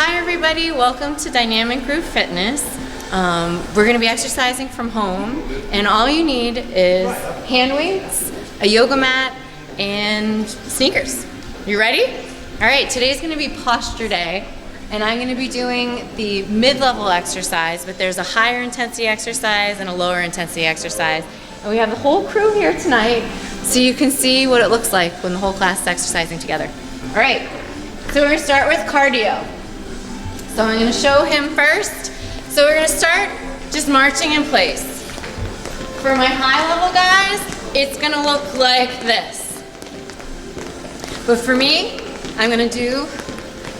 Hi everybody, welcome to Dynamic Group Fitness. We're going to be exercising from home, and all you need is hand weights, a yoga mat, and sneakers. You ready? All right, today's going to be posture day, and I'm going to be doing the mid-level exercise, but there's a higher intensity exercise and a lower intensity exercise. And we have the whole crew here tonight, so you can see what it looks like when the whole class is exercising together. All right, so we're going to start with cardio. So I'm going to show him first. So we're going to start just marching in place. For my high level guys, it's going to look like this. But for me, I'm going to do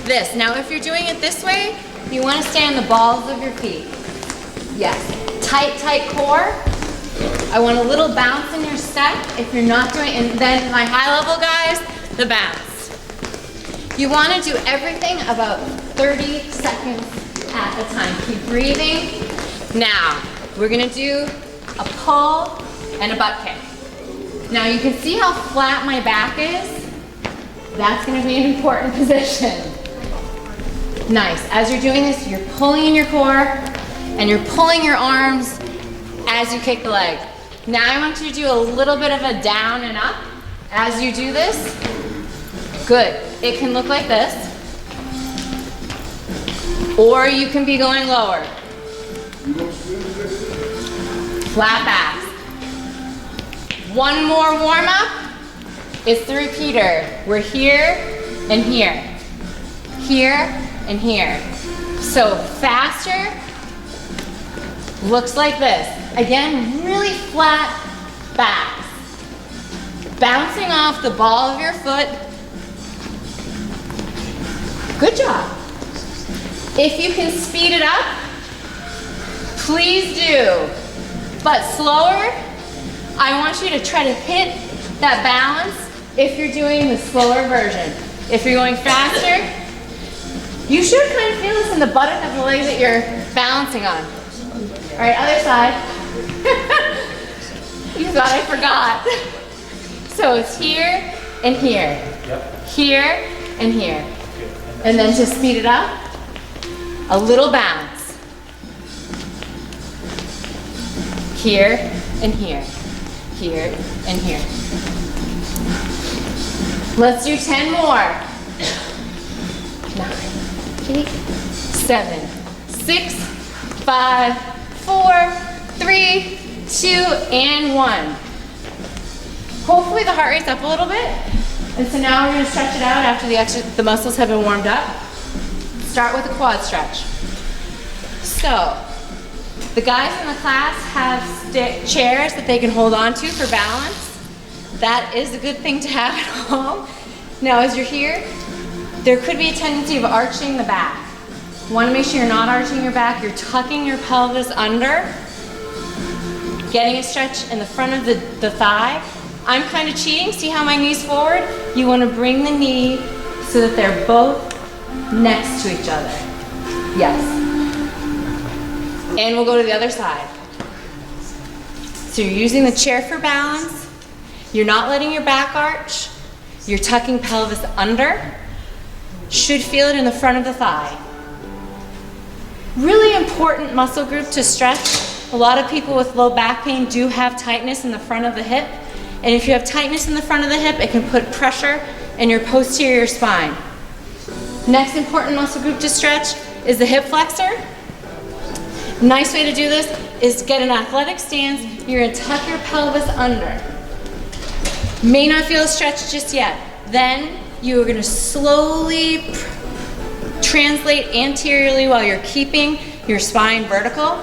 this. Now if you're doing it this way, you want to stay on the balls of your feet. Yes, tight core. I want a little bounce in your step if you're not doing, and then my high level guys, the bounce. You want to do everything about 30 seconds at a time. Keep breathing. Now, we're going to do a pull and a butt kick. Now, you can see how flat my back is. That's going to be an important position. Nice. As you're doing this, you're pulling in your core and you're pulling your arms as you kick the leg. Now, I want you to do a little bit of a down and up as you do this. Good. It can look like this, or you can be going lower. Flat backs. One more warm up. It's the repeater. We're here and here. Here and here. So faster looks like this. Again, really flat backs. Bouncing off the ball of your foot. Good job. If you can speed it up, please do. But slower, I want you to try to hit that balance if you're doing the slower version. If you're going faster, you should kind of feel this in the buttock of the leg that you're balancing on. All right, other side. You thought I forgot. So it's here and here. Here and here. And then just speed it up. A little bounce. Here and here. Here and here. Let's do 10 more. 9, 8, 7, 6, 5, 4, 3, 2, and 1. Hopefully the heart rate's up a little bit. And so now we're going to stretch it out after the muscles have been warmed up. Start with a quad stretch. So, the guys in the class have chairs that they can hold on to for balance. That is a good thing to have at home. Now as you're here, there could be a tendency of arching the back. You want to make sure you're not arching your back, you're tucking your pelvis under, getting a stretch in the front of the thigh. I'm kind of cheating. See how my knee's forward? You want to bring the knee so that they're both next to each other. Yes. And we'll go to the other side. So you're using the chair for balance. You're not letting your back arch. You're tucking pelvis under. Should feel it in the front of the thigh. Really important muscle group to stretch. A lot of people with low back pain do have tightness in the front of the hip. And if you have tightness in the front of the hip, it can put pressure in your posterior spine. Next important muscle group to stretch is the hip flexor. Nice way to do this is get an athletic stance. You're going to tuck your pelvis under. May not feel a stretch just yet. Then you are going to slowly translate anteriorly while you're keeping your spine vertical.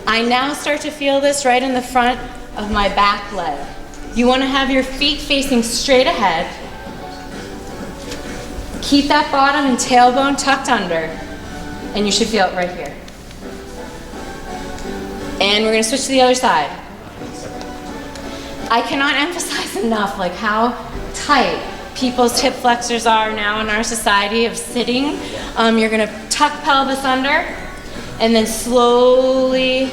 I now start to feel this right in the front of my back leg. You want to have your feet facing straight ahead. Keep that bottom and tailbone tucked under, and you should feel it right here. And we're going to switch to the other side. I cannot emphasize enough like how tight people's hip flexors are now in our society of sitting. You're going to tuck pelvis under, and then slowly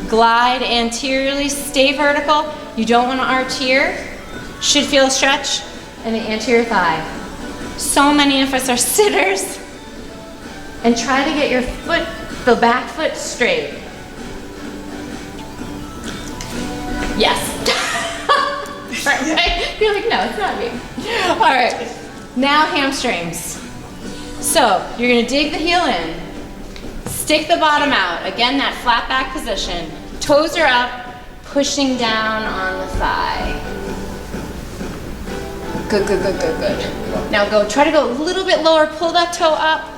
glide anteriorly, stay vertical. You don't want to arch here. Should feel a stretch in the anterior thigh. So many of us are sitters. and try to get your foot, the back foot straight. Yes. Right? You're like, no, it's not me. All right, now hamstrings. So you're gonna dig the heel in, stick the bottom out. Again, that flat back position. Toes are up, pushing down on the thigh. Good, good, good, good, good. Now try to go a little bit lower, pull that toe up.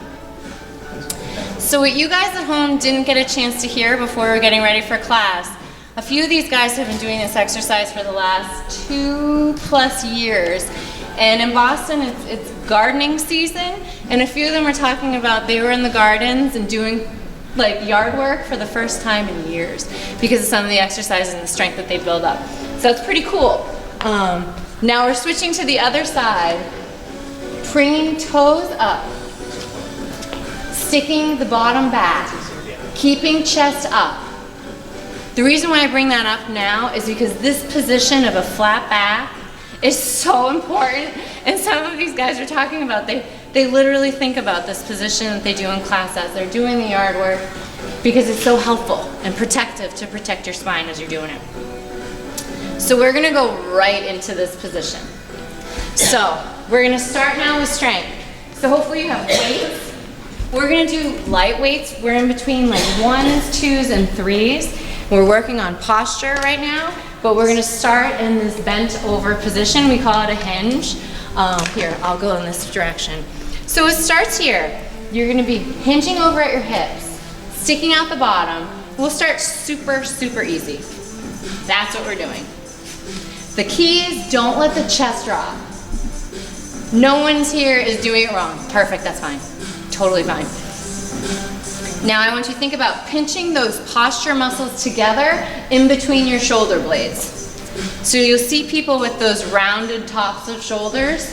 So what you guys at home didn't get a chance to hear before we're getting ready for class, a few of these guys have been doing this exercise for the last 2+ years. And in Boston, it's gardening season, and a few of them are talking about they were in the gardens and doing like yard work for the first time in years because of some of the exercises and the strength that they build up. So it's pretty cool. Now we're switching to the other side, bringing toes up, sticking the bottom back, keeping chest up. The reason why I bring that up now is because this position of a flat back is so important, and some of these guys are talking about, they literally think about this position that they do in class as they're doing the yard work because it's so helpful and protective to protect your spine as you're doing it. So we're gonna go right into this position. So we're gonna start now with strength. So hopefully you have weights. We're gonna do light weights. We're in between like 1s, 2s, and 3s. We're working on posture right now, but we're gonna start in this bent over position. We call it a hinge. Here, I'll go in this direction. So it starts here. You're gonna be hinging over at your hips, sticking out the bottom. We'll start super, super easy. That's what we're doing. The key is don't let the chest drop. No one's here is doing it wrong. Perfect, that's fine. Totally fine. Now I want you to think about pinching those posture muscles together in between your shoulder blades. So you'll see people with those rounded tops of shoulders.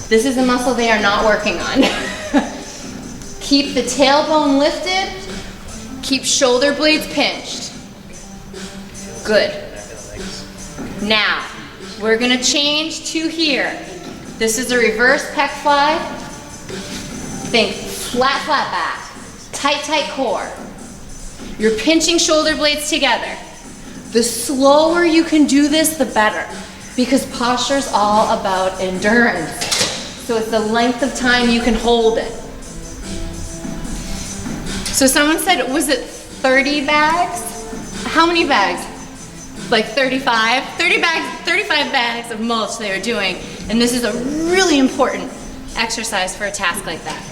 This is a muscle they are not working on. Keep the tailbone lifted. Keep shoulder blades pinched. Good. Now, we're gonna change to here. This is a reverse pec fly. Think flat, flat back. Tight, tight core. You're pinching shoulder blades together. The slower you can do this, the better, because posture is all about endurance. So it's the length of time you can hold it. So someone said, was it 30 bags? How many bags? Like 35? 35 bags of mulch they were doing. And this is a really important exercise for a task like that.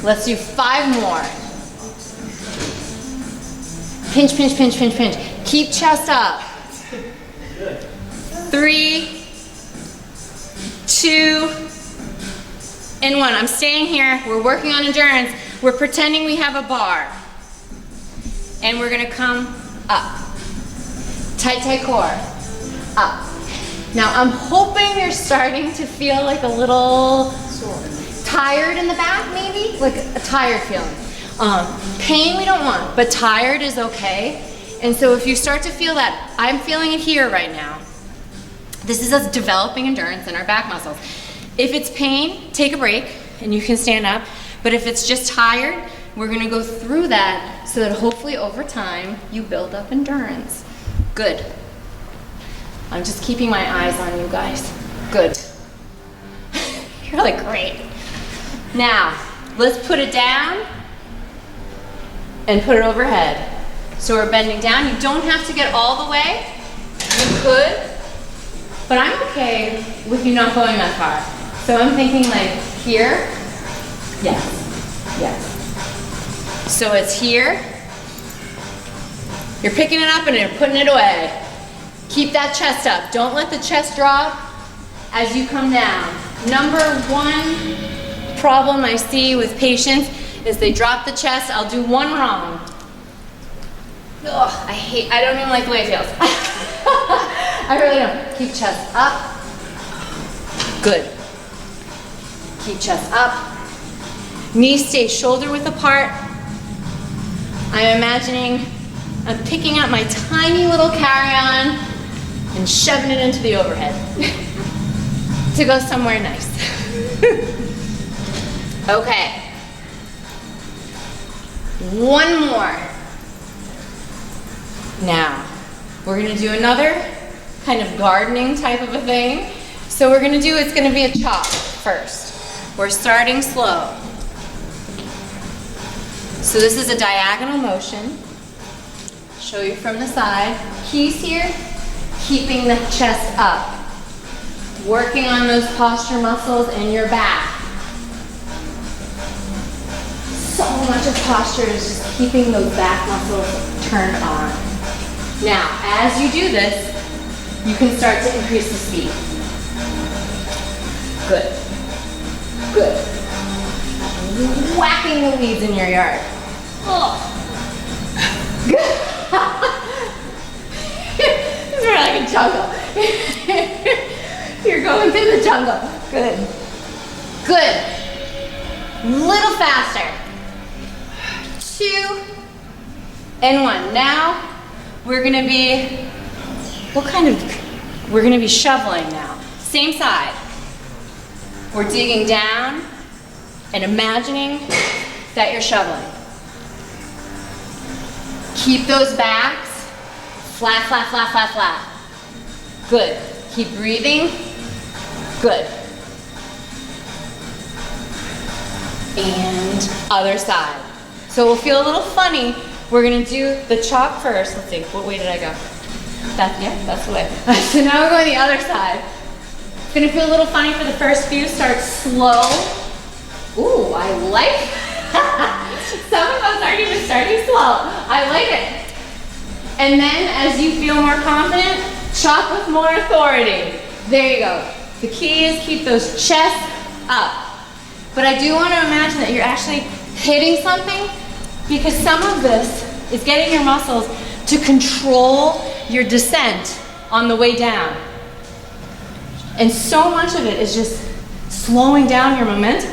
Let's do 5 more. Pinch, pinch, pinch, pinch, pinch. Keep chest up. 3, 2, and 1. I'm staying here. We're working on endurance. We're pretending we have a bar. And we're gonna come up. Tight, tight core. Up. Now I'm hoping you're starting to feel like a little tired in the back, maybe? Like a tired feeling. Pain we don't want, but tired is okay. And so if you start to feel that, I'm feeling it here right now. This is us developing endurance in our back muscles. If it's pain, take a break and you can stand up. But if it's just tired, we're gonna go through that so that hopefully over time you build up endurance. Good. I'm just keeping my eyes on you guys. Good. You're like, great. Now, let's put it down and put it overhead. So we're bending down. You don't have to get all the way. You could, but I'm okay with you not going that far. So I'm thinking like here. Yes, yes. So it's here. You're picking it up and you're putting it away. Keep that chest up. Don't let the chest drop as you come down. Number 1 problem I see with patients is they drop the chest. I'll do one wrong. Ugh, I don't even like the way it feels. I really don't. Keep chest up. Good. Keep chest up. Knees stay shoulder width apart. I'm imagining I'm picking up my tiny little carry-on and shoving it into the overhead to go somewhere nice. Okay, One more. Now, we're gonna do another kind of gardening type of a thing. So we're gonna do, it's gonna be a chop first. We're starting slow. So this is a diagonal motion. Show you from the side. Keys here, keeping the chest up. Working on those posture muscles in your back. So much of posture is just keeping those back muscles turned on. Now, as you do this, you can start to increase the speed. Good. Good. Whacking the weeds in your yard. Oh. Good. It's more like a jungle. You're going through the jungle. Good. Good. Little faster. 2 and 1. Now we're gonna be, we're gonna be shoveling now. Same side. We're digging down and imagining that you're shoveling. Keep those backs flat, flat, flat, flat, flat. Good. Keep breathing. Good. And other side. So it will feel a little funny. We're gonna do the chop first. Let's see, what way did I go? That's the way. So now we're going the other side. It's gonna feel a little funny for the first few. Start slow. Ooh, I like some of us aren't even starting slow. I like it. And then as you feel more confident, chop with more authority. There you go. The key is keep those chests up. But I do want to imagine that you're actually hitting something, because some of this is getting your muscles to control your descent on the way down. And so much of it is just slowing down your momentum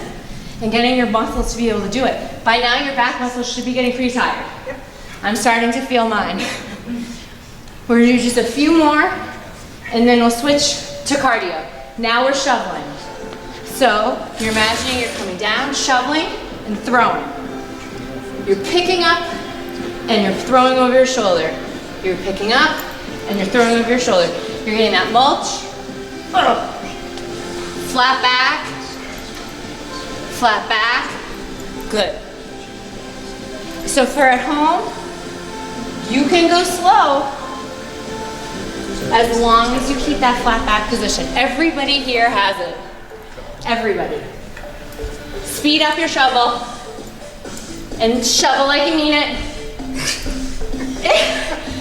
and getting your muscles to be able to do it. By now, your back muscles should be getting pretty tired. I'm starting to feel mine. We're gonna do just a few more, and then we'll switch to cardio. Now we're shoveling. So you're imagining you're coming down, shoveling, and throwing. You're picking up, and you're throwing over your shoulder. You're picking up, and you're throwing over your shoulder. You're getting that mulch. Flat back. Flat back. Good. So for at home, you can go slow as long as you keep that flat back position. Everybody here has it. Everybody. Speed up your shovel and shovel like you mean it.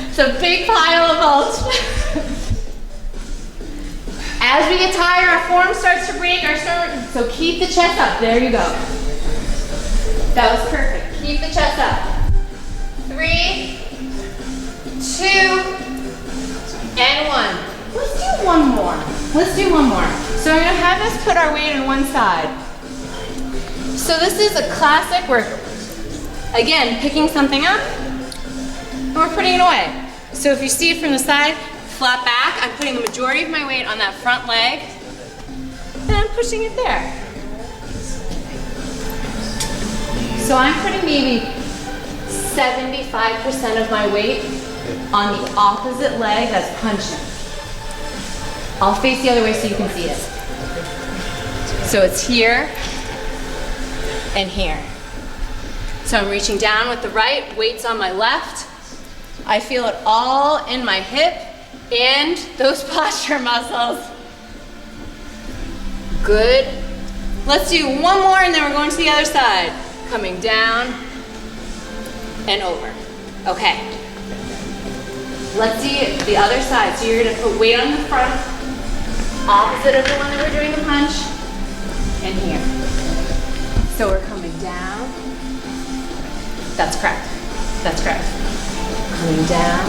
It's a big pile of mulch. As we get tired, our form starts to break, so keep the chest up. There you go. That was perfect. Keep the chest up. 3, 2, and 1. Let's do one more. Let's do one more. So I'm gonna have us put our weight on one side. So this is a classic, we're, again, picking something up, and we're putting it away. So if you see it from the side, flat back, I'm putting the majority of my weight on that front leg, and I'm pushing it there. So I'm putting maybe 75% of my weight on the opposite leg that's punching. I'll face the other way so you can see it. So it's here and here. So I'm reaching down with the right, weight's on my left. I feel it all in my hip and those posture muscles. Good. Let's do one more and then we're going to the other side. Coming down and over. Okay. Let's see the other side. So you're gonna put weight on the front, opposite of the one that we're doing the punch, and here. So we're coming down. That's correct. That's correct. Coming down.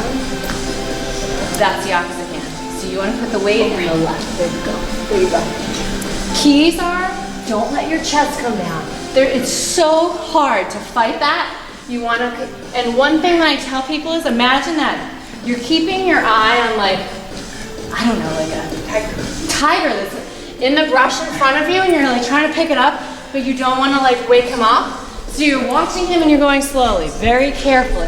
That's the opposite hand. So you want to put the weight on the left. There you go. There you go. Keys are, don't let your chest come down. It's so hard to fight that. You want to, and one thing that I tell people is imagine that you're keeping your eye on like, I don't know, like a tiger that's in the brush in front of you and you're like trying to pick it up, but you don't want to like wake him up. So you're watching him and you're going slowly, very carefully.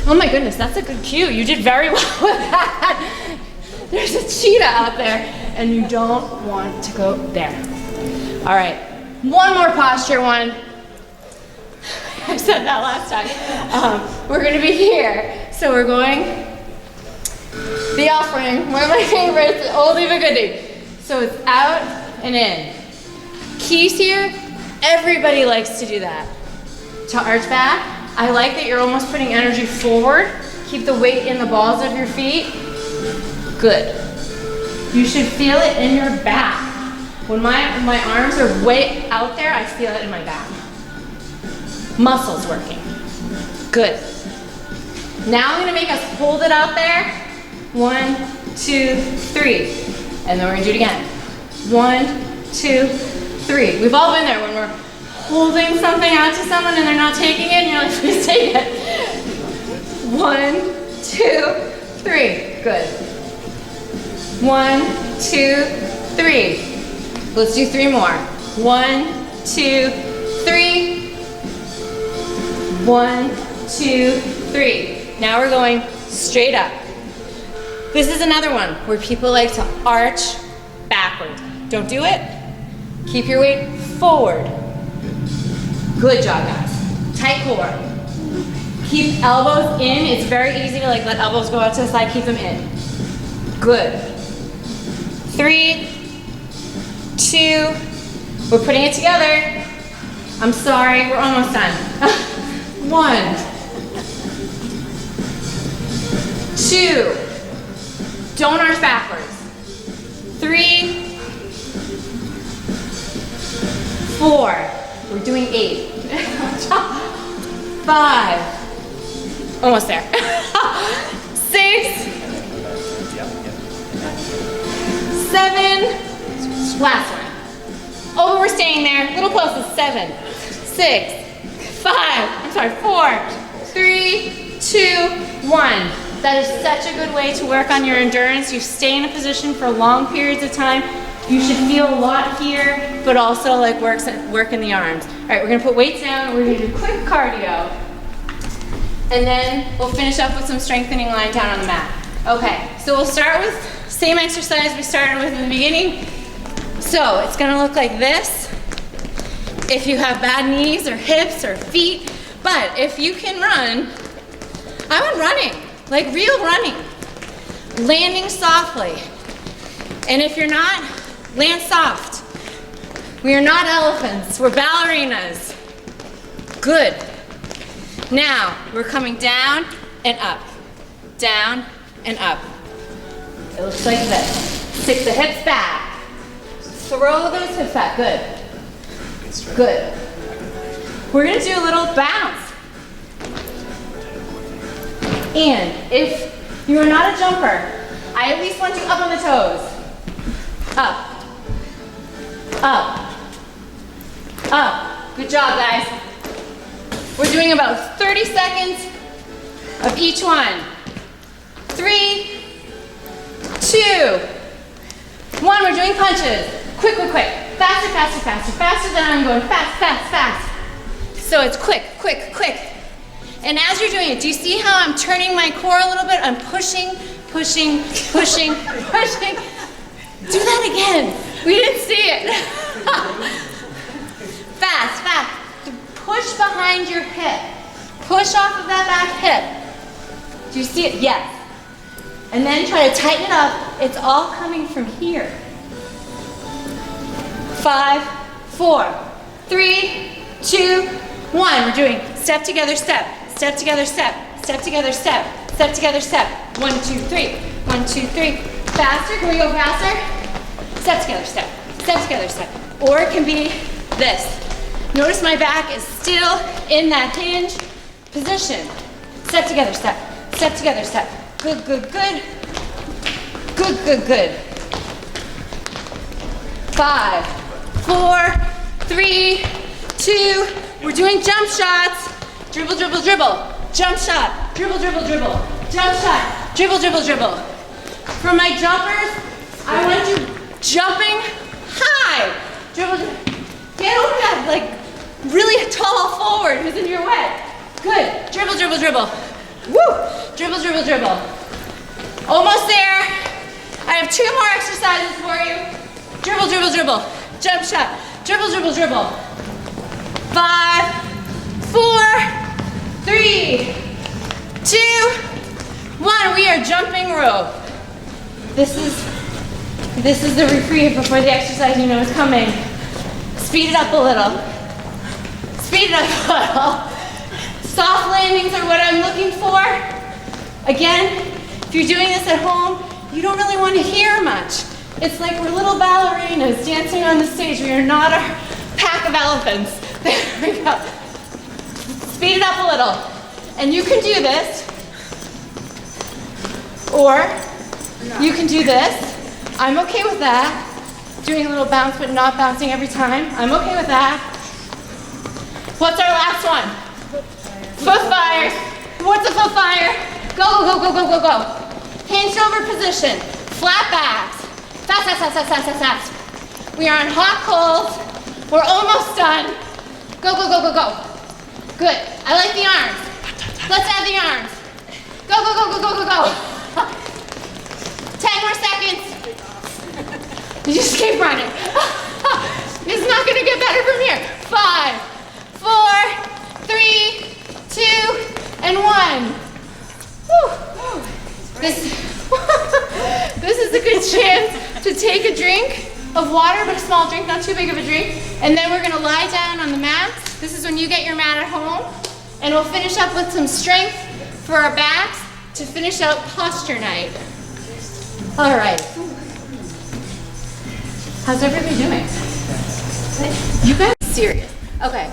Oh my goodness, that's a good cue. You did very well with that. There's a cheetah out there and you don't want to go there. All right, one more posture one. I said that last time. We're gonna be here. So we're going, the offering, one of my favorites, oldie but goodie. So it's out and in. Keys here, everybody likes to do that. To arch back, I like that you're almost putting energy forward. Keep the weight in the balls of your feet. Good. You should feel it in your back. When my arms are way out there, I feel it in my back. Muscles working. Good. Now I'm gonna make us hold it out there. 1, 2, 3. And then we're gonna do it again. 1, 2, 3. We've all been there when we're holding something out to someone and they're not taking it and you're like, please take it. 1, 2, 3. Good. 1, 2, 3. Let's do 3 more. 1, 2, 3. 1, 2, 3. Now we're going straight up. This is another one where people like to arch backward. Don't do it. Keep your weight forward. Good job, guys. Tight core. Keep elbows in. It's very easy to let elbows go out to the side. Keep them in. Good. 3, 2. We're putting it together. I'm sorry, we're almost done. 1, 2. Don't arch backwards. 3, 4. We're doing 8. 5. Almost there. 6. 7. Last one. Oh, we're staying there. Little close. 7, 6, 5. I'm sorry. 4, 3, 2, 1. That is such a good way to work on your endurance. You stay in a position for long periods of time. You should feel a lot here, but also work in the arms. All right, we're gonna put weights down. We're gonna do quick cardio. And then we'll finish up with some strengthening lying down on the mat. Okay, so we'll start with same exercise we started with in the beginning. So it's gonna look like this. If you have bad knees or hips or feet, but if you can run, I want running, like real running. Landing softly. And if you're not, land soft. We are not elephants, we're ballerinas. Good. Now, we're coming down and up. Down and up. It looks like this. Stick the hips back. Throw those hips back, good. Good. We're gonna do a little bounce. And if you are not a jumper, I at least want you up on the toes. Up. Up. Up. Good job, guys. We're doing about 30 seconds of each one. 3, 2, 1. We're doing punches. Quick, quick, quick. Faster, faster, faster. Faster than I'm going. Fast, fast, fast. So it's quick, quick, quick. And as you're doing it, do you see how I'm turning my core a little bit? I'm pushing, pushing, pushing, pushing. Do that again. We didn't see it. Fast, fast. Push behind your hip. Push off of that back hip. Do you see it? Yes. And then try to tighten it up. It's all coming from here. 5, 4, 3, 2, 1. We're doing step together, step. Step together, step. Step together, step. Step together, step. 1, 2, 3. 1, 2, 3. Faster. Can we go faster? Step together, step. Step together, step. Or it can be this. Notice my back is still in that hinge position. Step together, step. Step together, step. Good, good, good. Good, good, good. 5, 4, 3, 2. We're doing jump shots. Dribble, dribble, dribble. Jump shot. Dribble, dribble, dribble. Jump shot. Dribble, dribble, dribble. For my jumpers, I want you jumping high. Dribble, dribble. Get over that, like really tall forward. because then you're wet. Good. Dribble, dribble, dribble. Woo! Dribble, dribble, dribble. Almost there. I have 2 more exercises for you. Dribble, dribble, dribble. Jump shot. Dribble, dribble, dribble. 5, 4, 3, 2, 1. We are jumping rope. This is the reprieve before the exercise you know is coming. Speed it up a little. Speed it up a little. Soft landings are what I'm looking for. Again, if you're doing this at home, you don't really want to hear much. It's like we're little ballerinas dancing on the stage. We are not a pack of elephants. There we go. Speed it up a little. And you can do this. Or you can do this. I'm okay with that. Doing a little bounce but not bouncing every time. I'm okay with that. What's our last one? Foot fires. What's a foot fire? Go, go, go, go, go, go. Hinge over position. Flat backs. Fast, fast, fast, fast, fast, fast, fast. We are on hot cold. We're almost done. Go, go, go, go, go. Good. I like the arms. Let's add the arms. Go, go, go, go, go, go, go. 10 more seconds. You just keep running. It's not going to get better from here. 5, 4, 3, 2, and 1. Whew. This is a good chance to take a drink of water, but a small drink, not too big of a drink. And then we're going to lie down on the mat. This is when you get your mat at home. And we'll finish up with some strength for our backs to finish out posture night. All right. How's everybody doing? You guys are serious. Okay.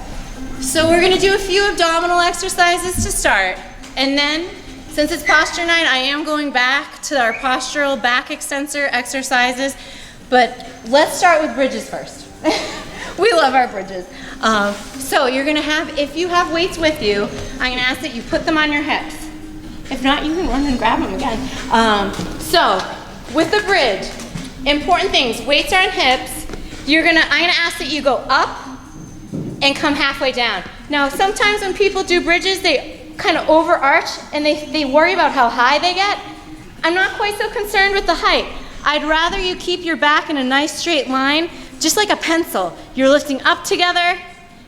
So we're going to do a few abdominal exercises to start. And then, since it's posture night, I am going back to our postural back extensor exercises. But let's start with bridges first. We love our bridges. So you're going to have, if you have weights with you, I'm going to ask that you put them on your hips. If not, you can run and grab them again. So with the bridge, important things, weights are on hips. I'm going to ask that you go up and come halfway down. Now, sometimes when people do bridges, they kind of overarch and they worry about how high they get. I'm not quite so concerned with the height. I'd rather you keep your back in a nice straight line, just like a pencil. You're lifting up together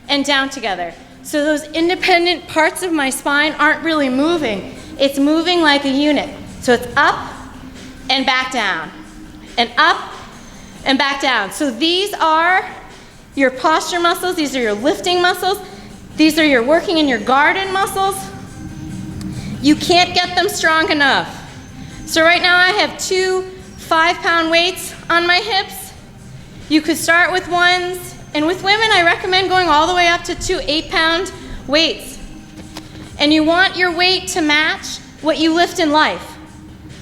and down together. So those independent parts of my spine aren't really moving. It's moving like a unit. So it's up and back down, and up and back down. So these are your posture muscles. These are your lifting muscles. These are your working in your garden muscles. You can't get them strong enough. So right now I have 2 5-pound weights on my hips. You could start with ones, and with women I recommend going all the way up to 2 8-pound weights. And you want your weight to match what you lift in life.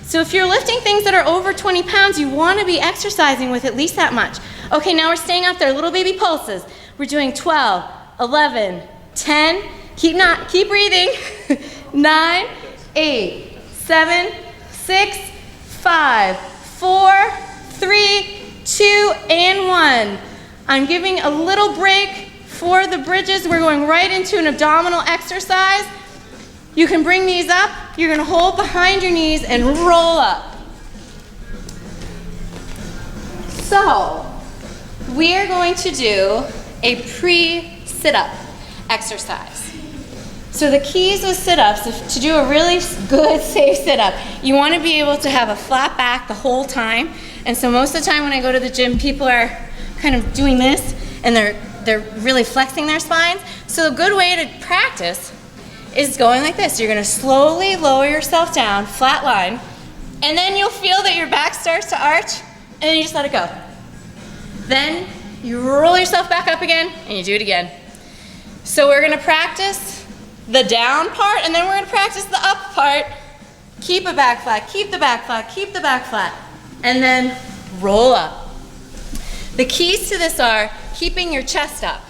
So if you're lifting things that are over 20 pounds, you want to be exercising with at least that much. Okay, now we're staying up there, little baby pulses. We're doing 12, 11, 10, keep breathing, 9, 8, 7, 6, 5, 4, 3, 2, and 1. I'm giving a little break for the bridges. We're going right into an abdominal exercise. You can bring these up. You're going to hold behind your knees and roll up. So, we are going to do a pre-sit-up exercise. So the keys with sit-ups, to do a really good, safe sit-up, you want to be able to have a flat back the whole time. And so most of the time when I go to the gym, people are kind of doing this, and they're really flexing their spines. So a good way to practice is going like this. You're going to slowly lower yourself down, flat line, and then you'll feel that your back starts to arch, and then you just let it go. Then you roll yourself back up again, and you do it again. So we're going to practice the down part, and then we're going to practice the up part. Keep it back flat, keep the back flat, keep the back flat, and then roll up. The keys to this are keeping your chest up.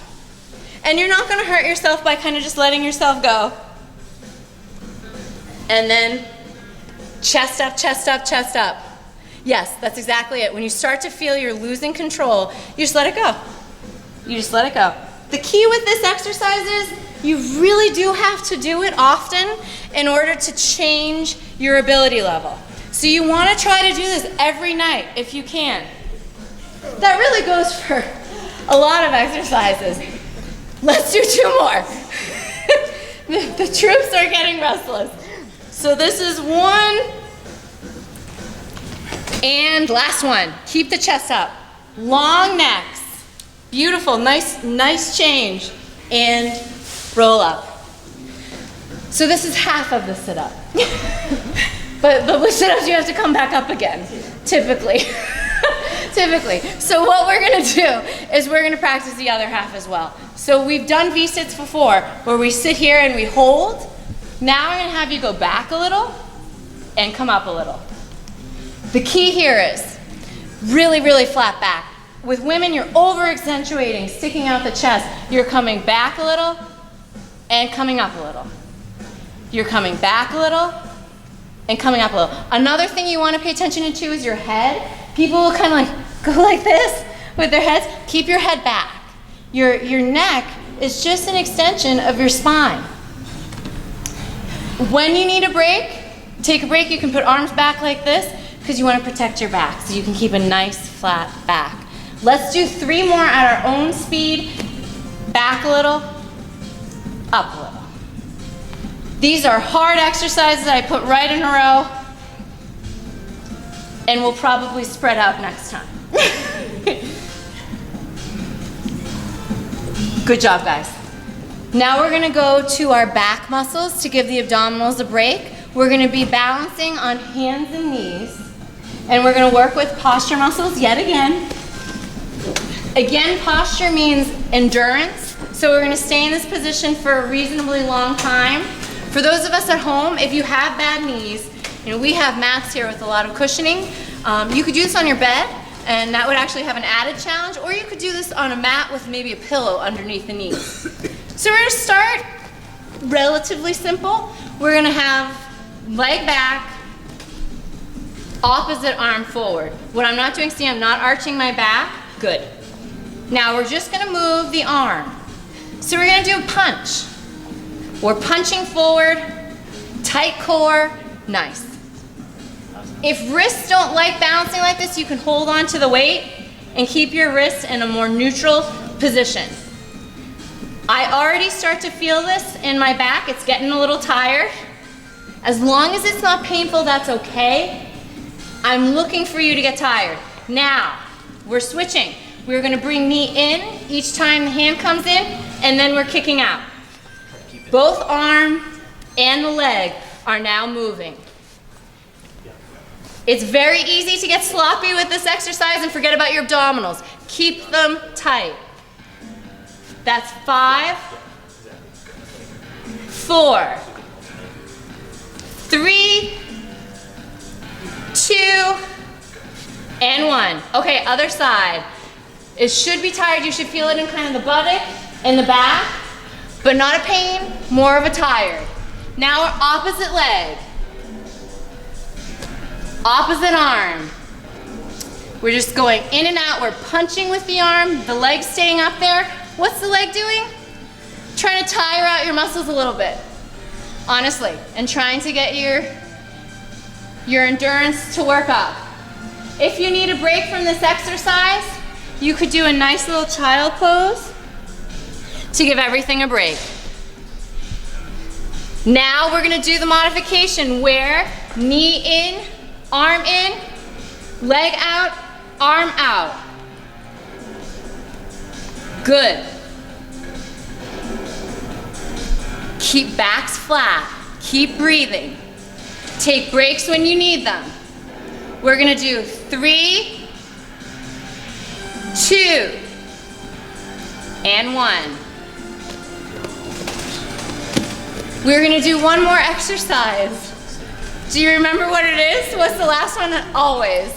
And you're not going to hurt yourself by kind of just letting yourself go. And then chest up, chest up, chest up. Yes, that's exactly it. When you start to feel you're losing control, you just let it go. You just let it go. The key with this exercise is you really do have to do it often in order to change your ability level. So you want to try to do this every night if you can. That really goes for a lot of exercises. Let's do 2 more. The troops are getting restless. So this is 1. And last one. Keep the chest up. Long necks. Beautiful, nice change. And roll up. So this is half of the sit-up. but with sit-ups you have to come back up again, typically. Typically. So what we're gonna do is we're gonna practice the other half as well. So we've done V-sits before, where we sit here and we hold. Now I'm gonna have you go back a little and come up a little. The key here is really, really flat back. With women, you're over-accentuating, sticking out the chest. You're coming back a little and coming up a little. You're coming back a little and coming up a little. Another thing you want to pay attention to is your head. People will kind of like go like this with their heads. Keep your head back. Your neck is just an extension of your spine. When you need a break, take a break. You can put arms back like this because you want to protect your back so you can keep a nice flat back. Let's do 3 more at our own speed. Back a little, up a little. These are hard exercises I put right in a row, and we'll probably spread out next time. Good job, guys. Now we're gonna go to our back muscles to give the abdominals a break. We're gonna be balancing on hands and knees, and we're gonna work with posture muscles yet again. Again, posture means endurance, so we're gonna stay in this position for a reasonably long time. For those of us at home, if you have bad knees, we have mats here with a lot of cushioning. You could do this on your bed, and that would actually have an added challenge, or you could do this on a mat with maybe a pillow underneath the knees. So we're gonna start relatively simple. We're gonna have leg back, opposite arm forward. What I'm not doing, see, I'm not arching my back. Good. Now we're just gonna move the arm. So we're gonna do a punch. We're punching forward, tight core, nice. If wrists don't like bouncing like this, you can hold on to the weight and keep your wrists in a more neutral position. I already start to feel this in my back. It's getting a little tired. As long as it's not painful, that's okay. I'm looking for you to get tired. Now, we're switching. We're gonna bring knee in each time the hand comes in, and then we're kicking out. Both arm and the leg are now moving. It's very easy to get sloppy with this exercise and forget about your abdominals. Keep them tight. That's 5, 4, 3, 2, and 1. Okay, other side. It should be tired. You should feel it in kind of the buttock and the back, but not a pain, more of a tired. Now our opposite leg. Opposite arm. We're just going in and out. We're punching with the arm, the leg staying up there. What's the leg doing? Trying to tire out your muscles a little bit, honestly, and trying to get your endurance to work up. If you need a break from this exercise, you could do a nice little child pose to give everything a break. Now we're gonna do the modification where knee in, arm in, leg out, arm out. Good. Keep backs flat. Keep breathing. Take breaks when you need them. We're gonna do 3, 2, and 1. We're gonna do one more exercise. Do you remember what it is? What's the last one? Always.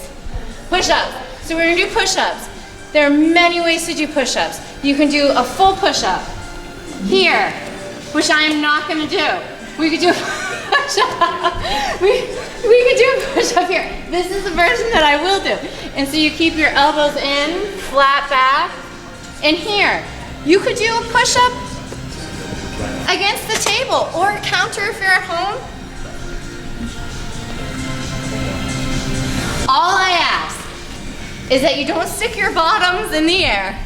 Push-ups. So we're gonna do push-ups. There are many ways to do push-ups. You can do a full push-up here, which I am not gonna do. We could do a push-up. We could do a push-up here. This is the version that I will do. And so you keep your elbows in, flat back, and here. You could do a push-up against the table or a counter if you're at home. All I ask is that you don't stick your bottoms in the air,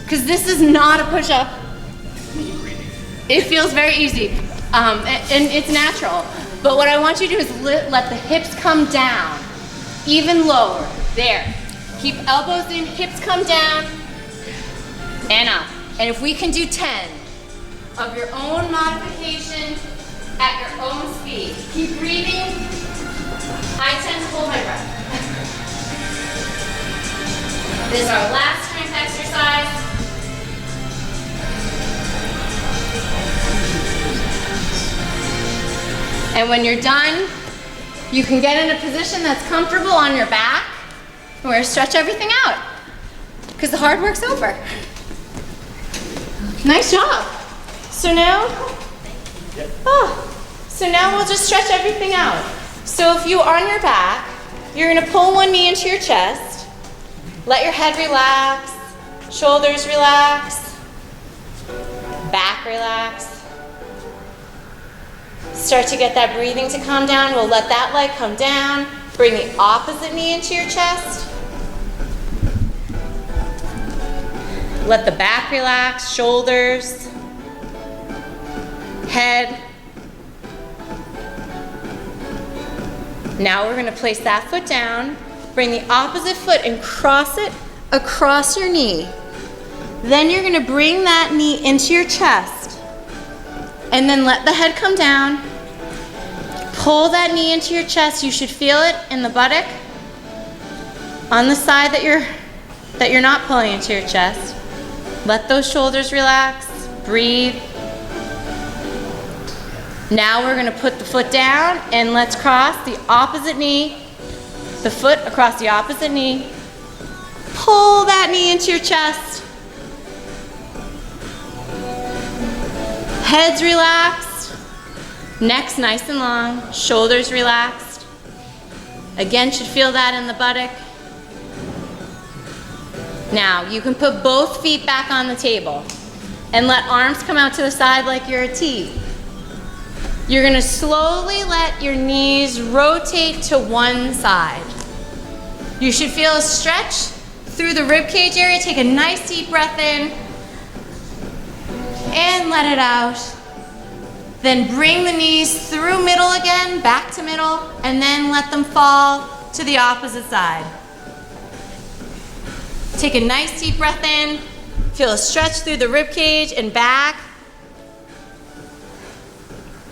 because this is not a push-up. It feels very easy, and it's natural. But what I want you to do is let the hips come down, even lower. There. Keep elbows in, hips come down, and up. And if we can do 10 of your own modification at your own speed. Keep breathing. I tend to hold my breath. This is our last strength exercise. And when you're done, you can get in a position that's comfortable on your back. We're going to stretch everything out because the hard work's over. Nice job. So now, so now we'll just stretch everything out. So if you are on your back, you're going to pull one knee into your chest. Let your head relax, shoulders relax, back relax. Start to get that breathing to calm down. We'll let that leg come down. Bring the opposite knee into your chest. Let the back relax, shoulders, head. Now we're going to place that foot down. Bring the opposite foot and cross it across your knee. Then you're going to bring that knee into your chest. And then let the head come down. Pull that knee into your chest. You should feel it in the buttock. On the side that you're not pulling into your chest. Let those shoulders relax. Breathe. Now we're going to put the foot down and let's cross the opposite knee. The foot across the opposite knee. Pull that knee into your chest. Head's relaxed. Neck's nice and long. Shoulders relaxed. Again, should feel that in the buttock. Now, you can put both feet back on the table and let arms come out to the side like you're a T. You're going to slowly let your knees rotate to one side. You should feel a stretch through the rib cage area. Take a nice deep breath in and let it out. Then bring the knees through middle again, back to middle, and then let them fall to the opposite side. Take a nice deep breath in. Feel a stretch through the rib cage and back.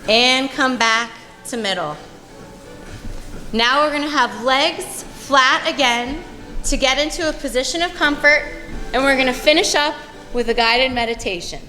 And come back to middle. Now we're going to have legs flat again to get into a position of comfort, and we're going to finish up with a guided meditation.